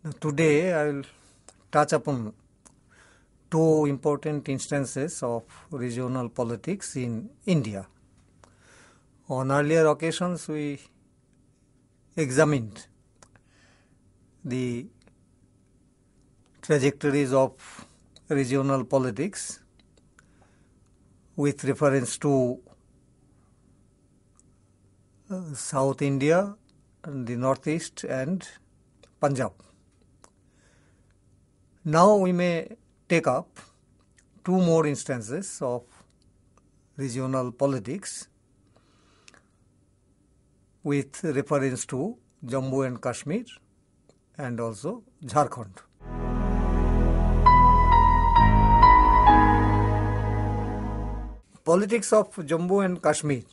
Today I will touch upon two important instances of regional politics in India. On earlier occasions we examined the trajectories of regional politics with reference to South India, the Northeast and Punjab. Now we may take up two more instances of regional politics with reference to Jammu and Kashmir and also Jharkhand. Politics of Jammu and Kashmir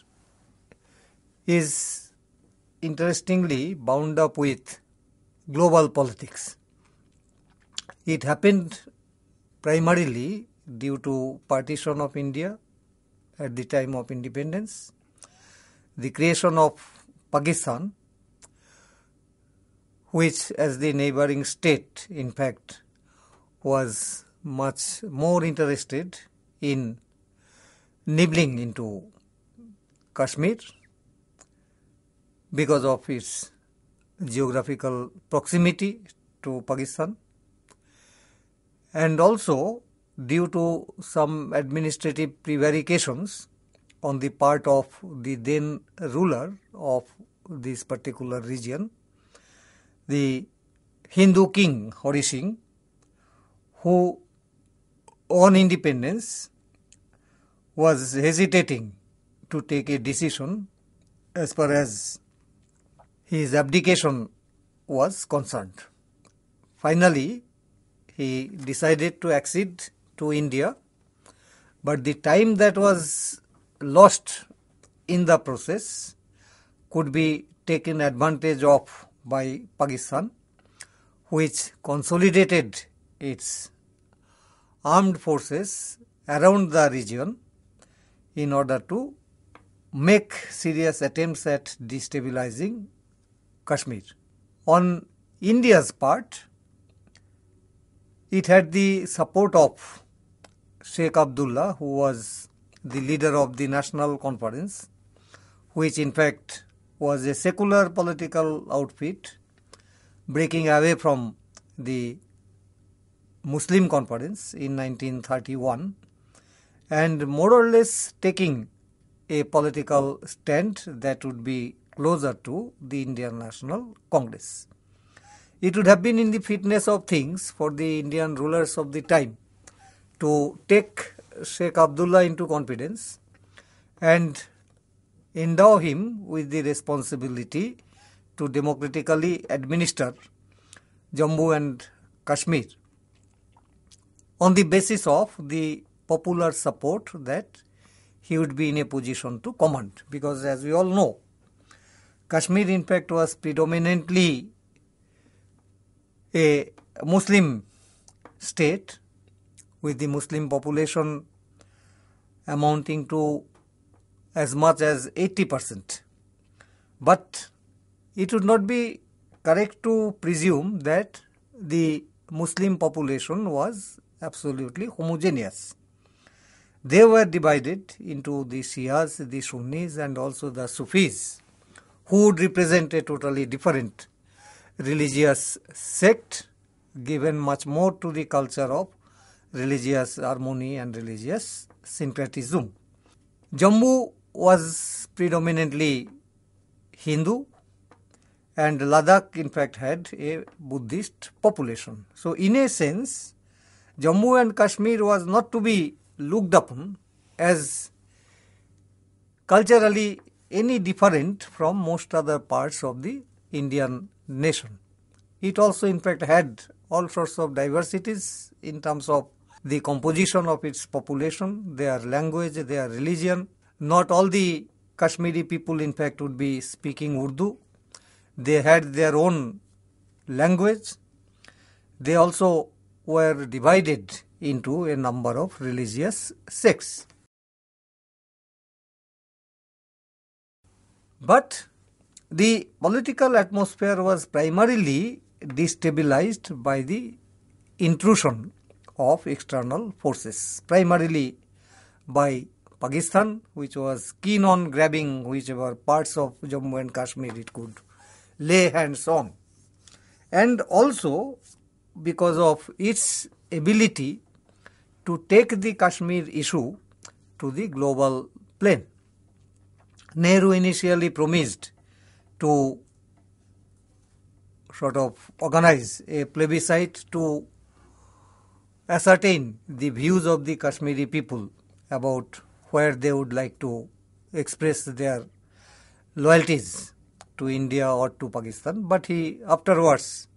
is interestingly bound up with global politics. It happened primarily due to partition of India at the time of independence, the creation of Pakistan, which as the neighboring state in fact was much more interested in nibbling into Kashmir because of its geographical proximity to Pakistan, and also due to some administrative prevarications on the part of the then ruler of this particular region, the Hindu king Hari Singh, who on independence was hesitating to take a decision as far as his abdication was concerned. Finally, he decided to accede to India, but the time that was lost in the process could be taken advantage of by Pakistan, which consolidated its armed forces around the region in order to make serious attempts at destabilizing Kashmir. On India's part, it had the support of Sheikh Abdullah, who was the leader of the National Conference, which in fact was a secular political outfit breaking away from the Muslim Conference in 1931 and more or less taking a political stand that would be closer to the Indian National Congress. It would have been in the fitness of things for the Indian rulers of the time to take Sheikh Abdullah into confidence and endow him with the responsibility to democratically administer Jammu and Kashmir on the basis of the popular support that he would be in a position to command. Because as we all know, Kashmir in fact was predominantly a Muslim state with the Muslim population amounting to as much as 80%. But it would not be correct to presume that the Muslim population was absolutely homogeneous. They were divided into the Shias, the Sunnis and also the Sufis, who would represent a totally different religious sect given much more to the culture of religious harmony and religious syncretism. Jammu was predominantly Hindu and Ladakh in fact had a Buddhist population. So in a sense, Jammu and Kashmir was not to be looked upon as culturally any different from most other parts of the Indian nation. It also in fact had all sorts of diversities in terms of the composition of its population, their language, their religion. Not all the Kashmiri people in fact would be speaking Urdu. They had their own language. They also were divided into a number of religious sects. But the political atmosphere was primarily destabilized by the intrusion of external forces, primarily by Pakistan, which was keen on grabbing whichever parts of Jammu and Kashmir it could lay hands on, and also because of its ability to take the Kashmir issue to the global plane. Nehru initially promised to sort of organize a plebiscite to ascertain the views of the Kashmiri people about where they would like to express their loyalties to India or to Pakistan, but he afterwards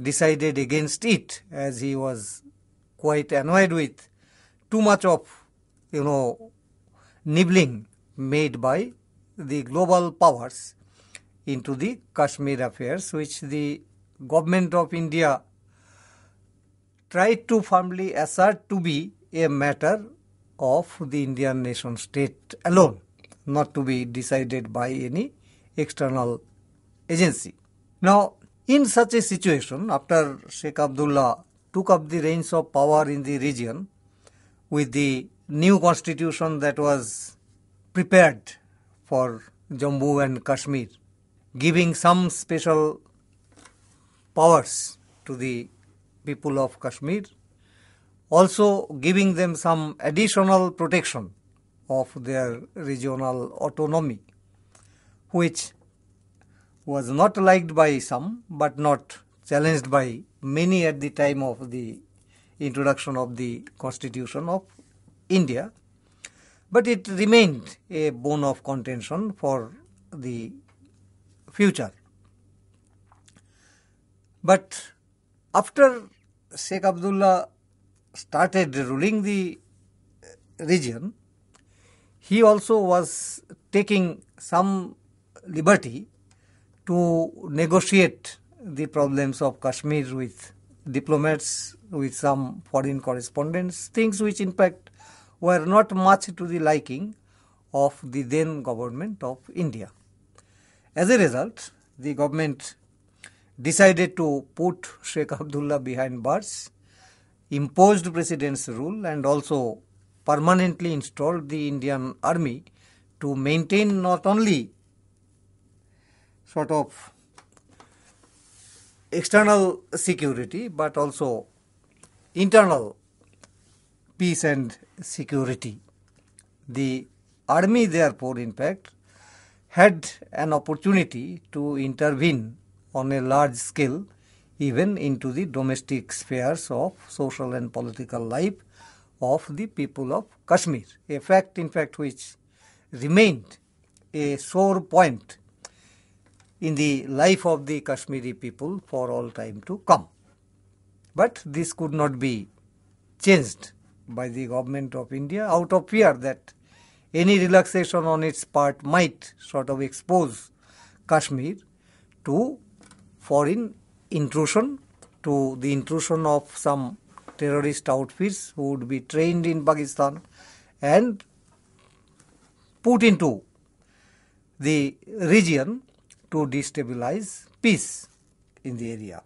decided against it, as he was quite annoyed with too much of, nibbling made by the global powers into the Kashmir affairs, which the government of India tried to firmly assert to be a matter of the Indian nation state alone, not to be decided by any external agency. Now, in such a situation, after Sheikh Abdullah took up the reins of power in the region with the new constitution that was prepared for Jammu and Kashmir, giving some special powers to the people of Kashmir, also giving them some additional protection of their regional autonomy, which was not liked by some but not challenged by many at the time of the introduction of the Constitution of India. But it remained a bone of contention for the future. But after Sheikh Abdullah started ruling the region, he also was taking some liberty to negotiate the problems of Kashmir with diplomats, with some foreign correspondents, things which in fact were not much to the liking of the then government of India. As a result, the government decided to put Sheikh Abdullah behind bars, imposed president's rule, and also permanently installed the Indian army to maintain not only sort of external security but also internal peace and security. The army, therefore, in fact, had an opportunity to intervene on a large scale even into the domestic spheres of social and political life of the people of Kashmir, a fact in fact which remained a sore point in the life of the Kashmiri people for all time to come. But this could not be changed by the government of India out of fear that any relaxation on its part might sort of expose Kashmir to foreign intrusion, to the intrusion of some terrorist outfits who would be trained in Pakistan and put into the region to destabilize peace in the area.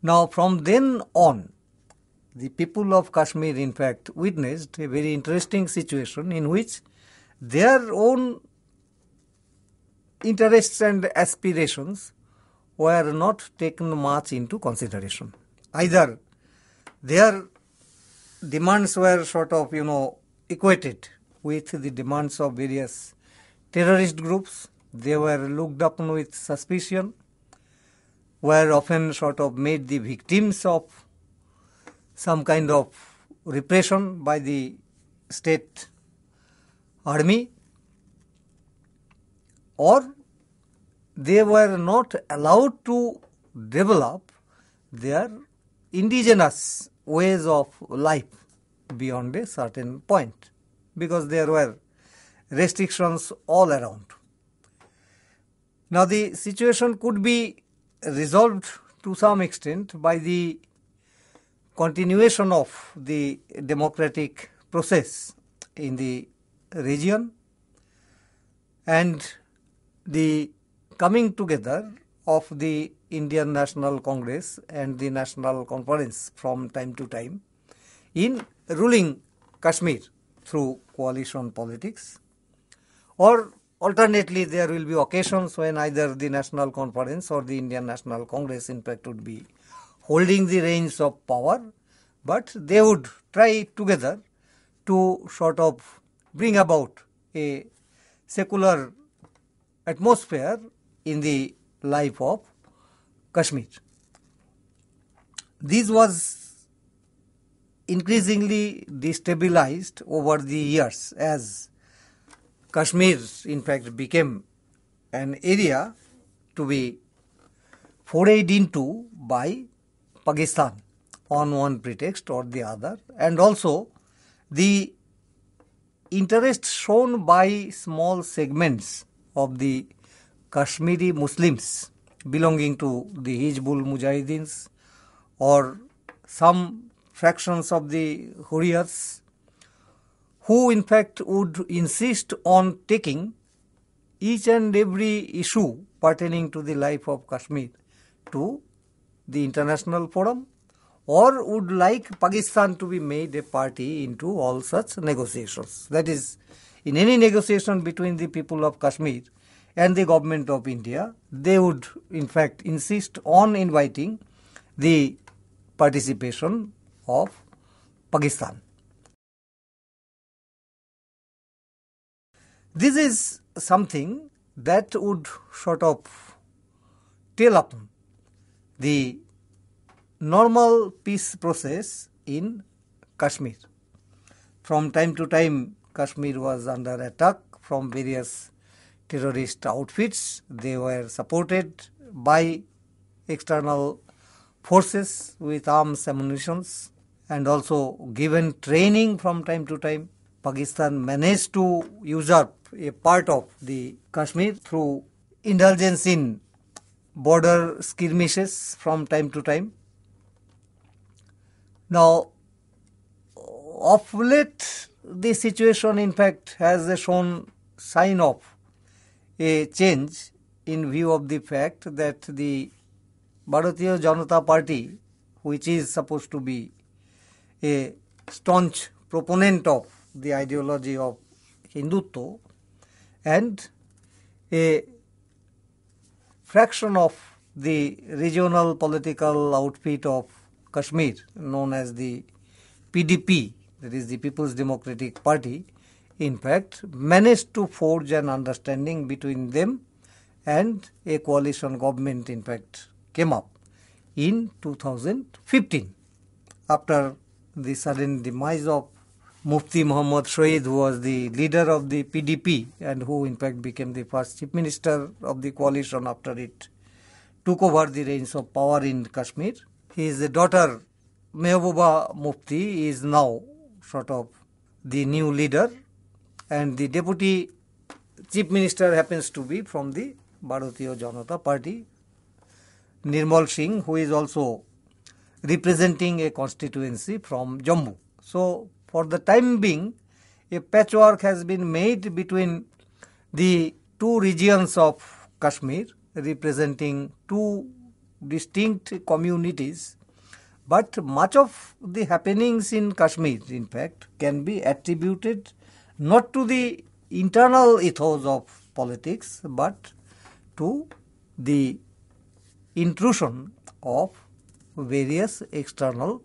Now, from then on, the people of Kashmir in fact witnessed a very interesting situation in which their own interests and aspirations were not taken much into consideration. Either their demands were sort of, equated with the demands of various terrorist groups. They were looked upon with suspicion, were often sort of made the victims of some kind of repression by the state army, or they were not allowed to develop their indigenous ways of life beyond a certain point, because there were restrictions all around. Now, the situation could be resolved to some extent by the continuation of the democratic process in the region and the coming together of the Indian National Congress and the National Conference from time to time in ruling Kashmir through coalition politics, or alternately there will be occasions when either the National Conference or the Indian National Congress in fact would be holding the reins of power, but they would try together to sort of bring about a secular atmosphere in the life of Kashmir. This was increasingly destabilized over the years as Kashmir in fact became an area to be forayed into by Pakistan on one pretext or the other, and also the interest shown by small segments of the Kashmiri Muslims belonging to the Hizbul Mujahidins or some fractions of the Hurriyats, who in fact would insist on taking each and every issue pertaining to the life of Kashmir to the international forum, or would like Pakistan to be made a party into all such negotiations. That is, in any negotiation between the people of Kashmir and the government of India, they would in fact insist on inviting the participation of Pakistan. This is something that would sort of tail up the normal peace process in Kashmir. From time to time, Kashmir was under attack from various terrorist outfits. They were supported by external forces with arms, ammunitions, and also given training from time to time. Pakistan managed to usurp a part of the Kashmir through indulgence in border skirmishes from time to time. Now, of late, the situation in fact has shown sign of a change in view of the fact that the Bharatiya Janata Party, which is supposed to be a staunch proponent of the ideology of Hindutva, and a fraction of the regional political outfit of Kashmir known as the PDP, that is the People's Democratic Party, in fact managed to forge an understanding between them, and a coalition government in fact came up in 2015 after the sudden demise of Mufti Muhammad Shoaid, who was the leader of the PDP and who in fact became the first chief minister of the coalition after it took over the reins of power in Kashmir. His daughter Mehbooba Mufti is now sort of the new leader, and the deputy chief minister happens to be from the Bharatiya Janata Party, Nirmal Singh, who is also representing a constituency from Jammu. So, for the time being, a patchwork has been made between the two regions of Kashmir, representing two distinct communities, but much of the happenings in Kashmir, in fact, can be attributed not to the internal ethos of politics, but to the intrusion of various external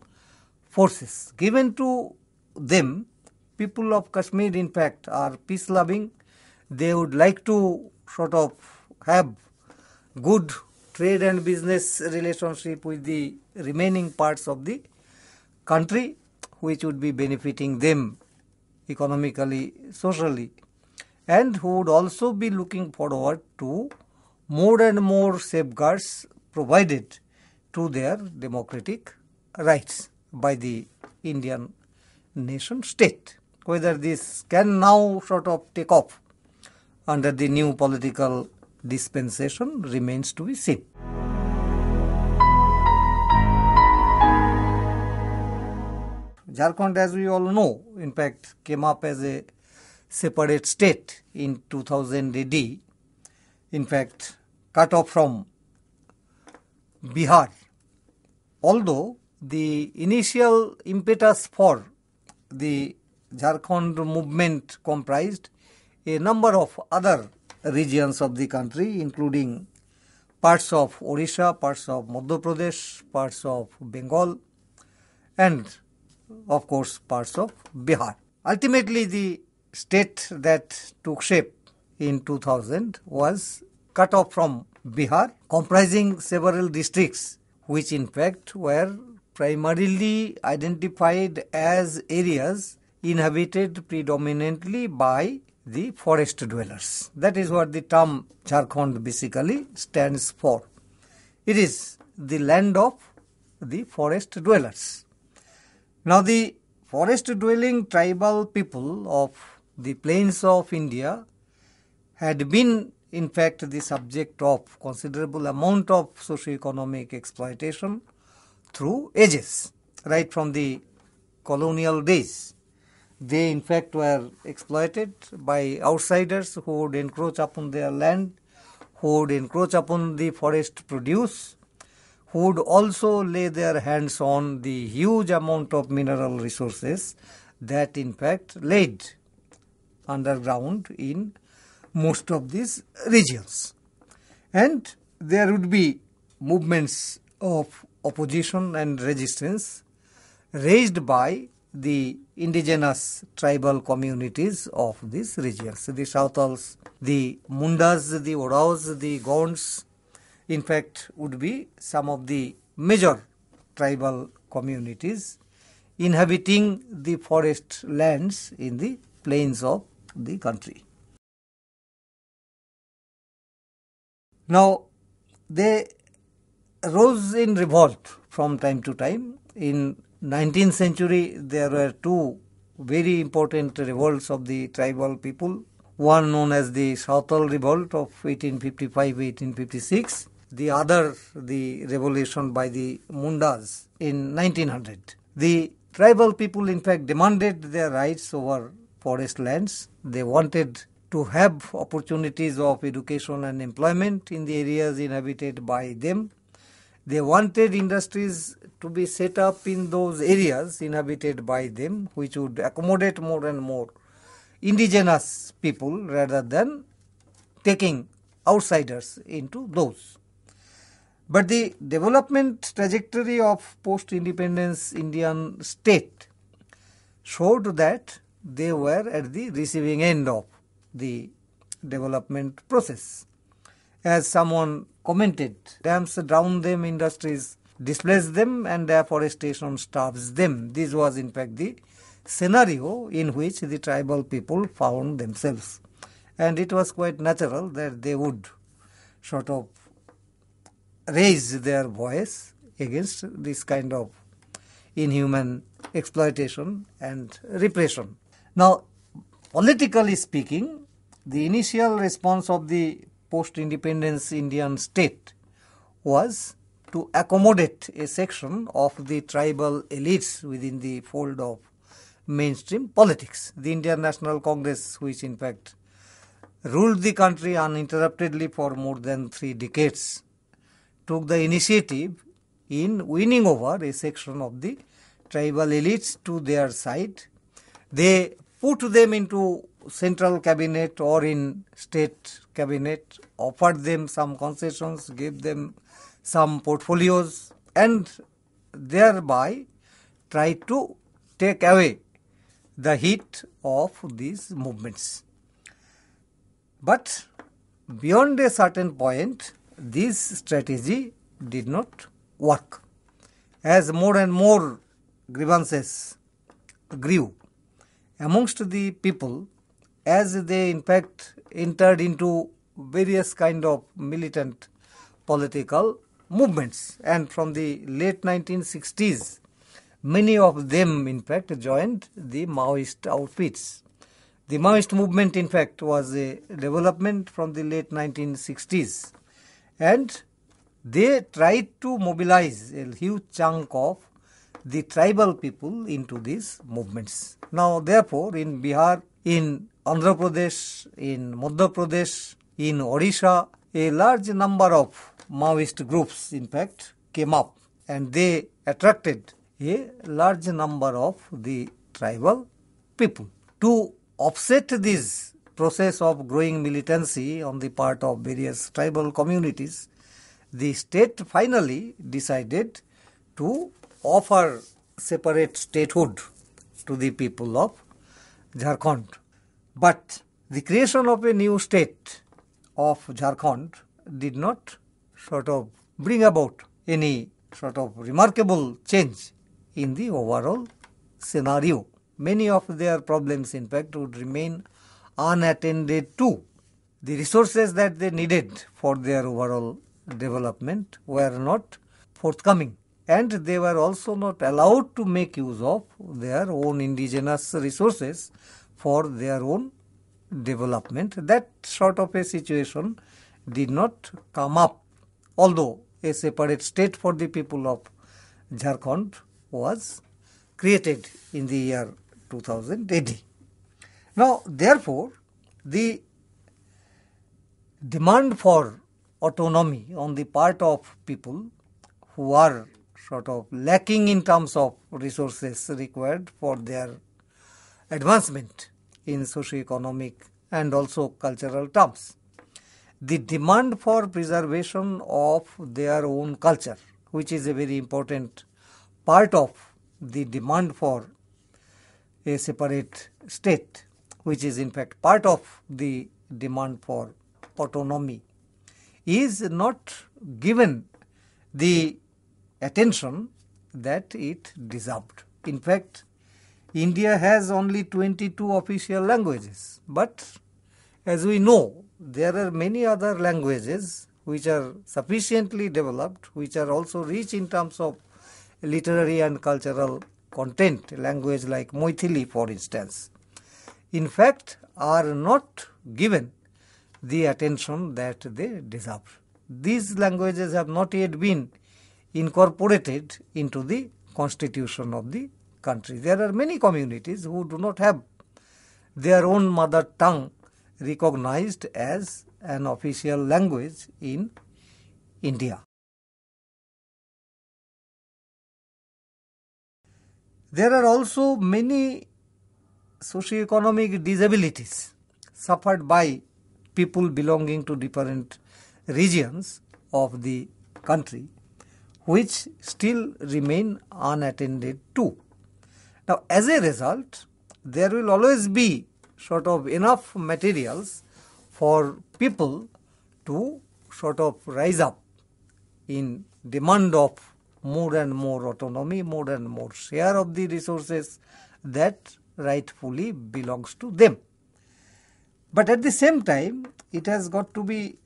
forces. Given to them, people of Kashmir in fact are peace-loving. They would like to sort of have good trade and business relationship with the remaining parts of the country, which would be benefiting them economically, socially, and who would also be looking forward to more and more safeguards provided to their democratic rights by the Indian nation state. Whether this can now sort of take off under the new political dispensation remains to be seen. Jharkhand, as we all know, in fact, came up as a separate state in 2000 AD, in fact, cut off from Bihar. Although the initial impetus for the Jharkhand movement comprised a number of other regions of the country, including parts of Odisha, parts of Madhya Pradesh, parts of Bengal, and of course parts of Bihar. Ultimately, the state that took shape in 2000 was cut off from Bihar, comprising several districts, which in fact were primarily identified as areas inhabited predominantly by the forest dwellers. That is what the term Jharkhand basically stands for. It is the land of the forest dwellers. Now, the forest-dwelling tribal people of the plains of India had been in fact the subject of considerable amount of socio-economic exploitation through ages, right from the colonial days. They in fact were exploited by outsiders who would encroach upon their land, who would encroach upon the forest produce, who would also lay their hands on the huge amount of mineral resources that in fact laid underground in most of these regions. And there would be movements of opposition and resistance raised by the indigenous tribal communities of these regions. The Sautals, the Mundas, the Oraos, the Gonds, in fact, would be some of the major tribal communities inhabiting the forest lands in the plains of the country. Now, they rose in revolt from time to time. In 19th century, there were two very important revolts of the tribal people. One known as the Sautal Revolt of 1855-1856. The other, the revolution by the Mundas in 1900. The tribal people in fact demanded their rights over forest lands. They wanted to have opportunities of education and employment in the areas inhabited by them. They wanted industries to be set up in those areas inhabited by them, which would accommodate more and more indigenous people rather than taking outsiders into those. But the development trajectory of post-independence Indian state showed that they were at the receiving end of the development process. As someone commented, dams drown them, industries displace them, and deforestation starves them. This was in fact the scenario in which the tribal people found themselves. And it was quite natural that they would sort of raise their voice against this kind of inhuman exploitation and repression. Now, politically speaking, the initial response of the post-independence Indian state was to accommodate a section of the tribal elites within the fold of mainstream politics. The Indian National Congress, which in fact ruled the country uninterruptedly for more than 3 decades, took the initiative in winning over a section of the tribal elites to their side. They put them into central cabinet or in state cabinet, offered them some concessions, gave them some portfolios, and thereby tried to take away the heat of these movements. But beyond a certain point, this strategy did not work. As more and more grievances grew amongst the people, as they in fact entered into various kind of militant political movements, and from the late 1960s, many of them in fact joined the Maoist outfits. The Maoist movement in fact was a development from the late 1960s, and they tried to mobilize a huge chunk of the tribal people into these movements. Now therefore, in Bihar, in Andhra Pradesh, in Madhya Pradesh, in Odisha, a large number of Maoist groups, in fact, came up, and they attracted a large number of the tribal people. To offset this process of growing militancy on the part of various tribal communities, the state finally decided to offer separate statehood to the people of Jharkhand. But the creation of a new state of Jharkhand did not sort of bring about any sort of remarkable change in the overall scenario. Many of their problems, in fact, would remain unattended to. The resources that they needed for their overall development were not forthcoming, and they were also not allowed to make use of their own indigenous resources for their own development. That sort of a situation did not come up, although a separate state for the people of Jharkhand was created in the year 2000 AD. Now, therefore, the demand for autonomy on the part of people who are sort of lacking in terms of resources required for their advancement in socio-economic and also cultural terms. The demand for preservation of their own culture, which is a very important part of the demand for a separate state, which is in fact part of the demand for autonomy, is not given the attention that it deserved. In fact, India has only 22 official languages, but as we know, there are many other languages which are sufficiently developed, which are also rich in terms of literary and cultural content. Language like Maithili, for instance, in fact, are not given the attention that they deserve. These languages have not yet been incorporated into the constitution of the country. There are many communities who do not have their own mother tongue recognized as an official language in India. There are also many socio-economic disabilities suffered by people belonging to different regions of the country, which still remain unattended to. Now, as a result, there will always be sort of enough materials for people to sort of rise up in demand of more and more autonomy, more and more share of the resources that rightfully belongs to them. But at the same time, it has got to be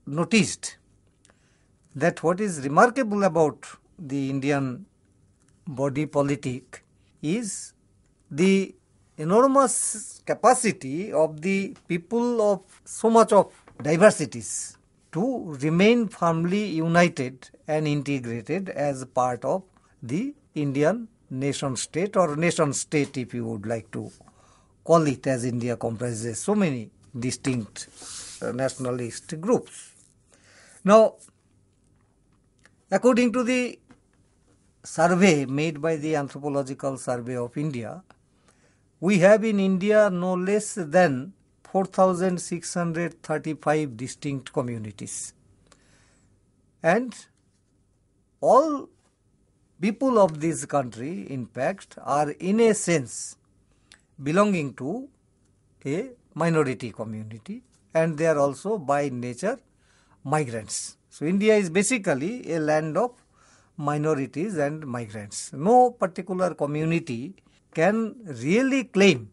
noticed that what is remarkable about the Indian body politic is the enormous capacity of the people of so much of diversities to remain firmly united and integrated as part of the Indian nation state, or nation state if you would like to call it, as India comprises so many distinct nationalist groups. Now, according to the survey made by the Anthropological Survey of India, we have in India no less than 4,635 distinct communities. And all people of this country, in fact, are in a sense belonging to a minority community, and they are also by nature migrants. So, India is basically a land of minorities and migrants. No particular community can really claim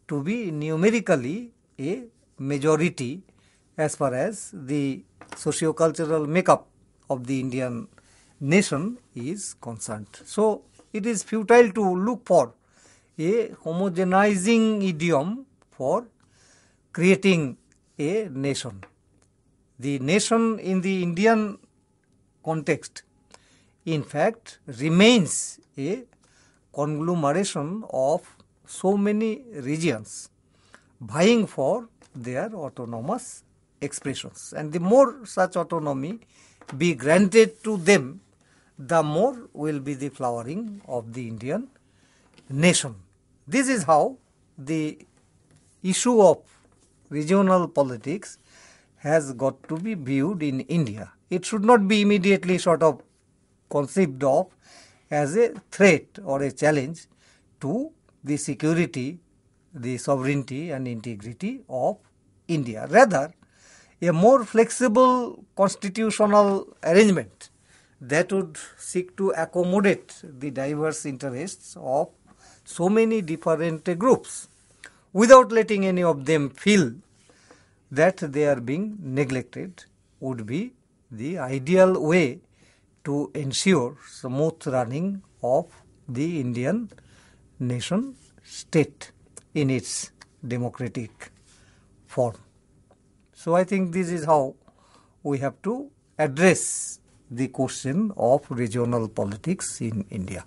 to be numerically a majority as far as the socio-cultural makeup of the Indian nation is concerned. So, it is futile to look for a homogenizing idiom for creating a nation. The nation in the Indian context, in fact, remains a conglomeration of so many regions vying for their autonomous expressions. And the more such autonomy be granted to them, the more will be the flowering of the Indian nation. This is how the issue of regional politics has got to be viewed in India. It should not be immediately sort of conceived of as a threat or a challenge to the security, the sovereignty and integrity of India. Rather, a more flexible constitutional arrangement that would seek to accommodate the diverse interests of so many different groups without letting any of them feel that they are being neglected would be the ideal way to ensure smooth running of the Indian nation state in its democratic form. So I think this is how we have to address the question of regional politics in India.